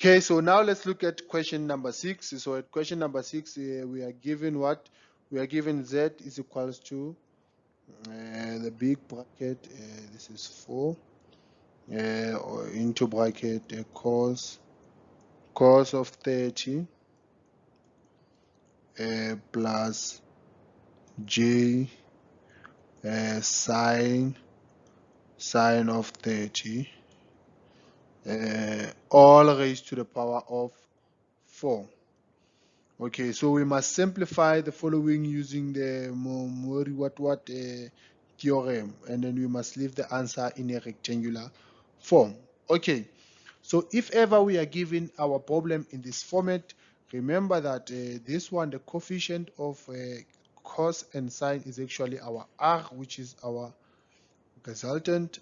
Okay, so now let's look at question number 6. So at question number 6, we are given what? We are given z is equals to the big bracket, this is 4, or into bracket cos of 30 plus j sine of 30 all raised to the power of 4. Okay, so we must simplify the following using the Mori-Watt theorem, and then we must leave the answer in a rectangular form. Okay, so if ever we are given our problem in this format, remember that this one, the coefficient of cos and sine is actually our r, which is our resultant.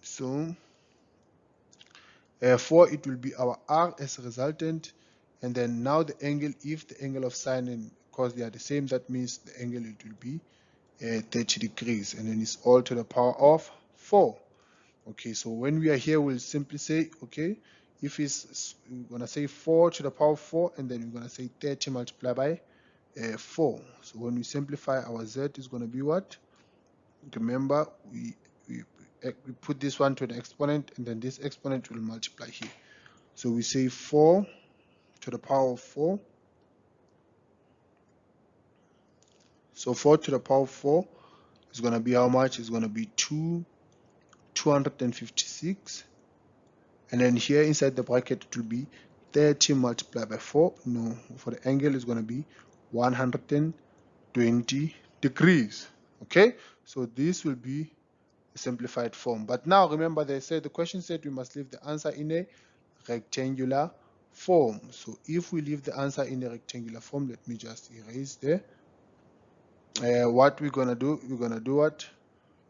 So for it will be our r as resultant, and then now the angle, if the angle of sine and cos they are the same, that means the angle it will be 30 degrees, and then it's all to the power of 4. Okay, so when we are here, we'll simply say, okay, if it's, we're gonna say 4 to the power of 4, and then we're gonna say 30 multiplied by 4. So when we simplify, our z is gonna be what? Remember, we put this one to the exponent, and then this exponent will multiply here. So we say 4 to the power of 4. So 4 to the power of 4 is going to be how much? It's going to be 256. And then here inside the bracket, it will be 30 multiplied by 4. No, for the angle, is going to be 120 degrees. Okay, so this will be a simplified form. But now remember, they said the question said we must leave the answer in a rectangular form. So if we leave the answer in a rectangular form, let me just erase there. What we're gonna do, what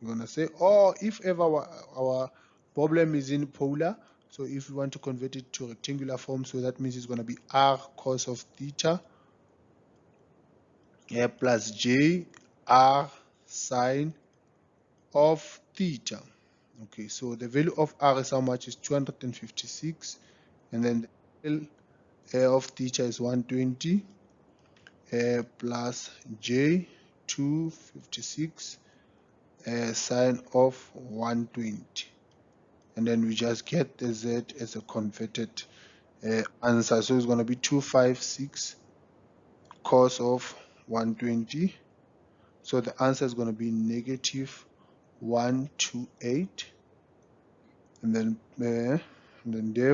we're gonna say, oh, if ever our problem is in polar, so if we want to convert it to rectangular form, so that means it's gonna be r cos of theta plus j r sine of theta. Okay, so the value of r is how much? Is 256, and then the value of theta is 120 plus j 256 sine of 120, and then we just get the z as a converted answer. So it's going to be 256 cos of 120. So the answer is going to be negative 128, and then there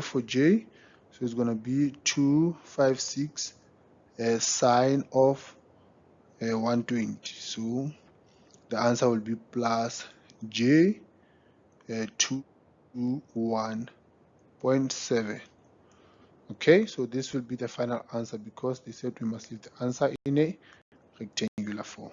for j, so it's going to be 256 sine of 120. So the answer will be plus j 221.7. Okay, so this will be the final answer because they said we must leave the answer in a rectangular form.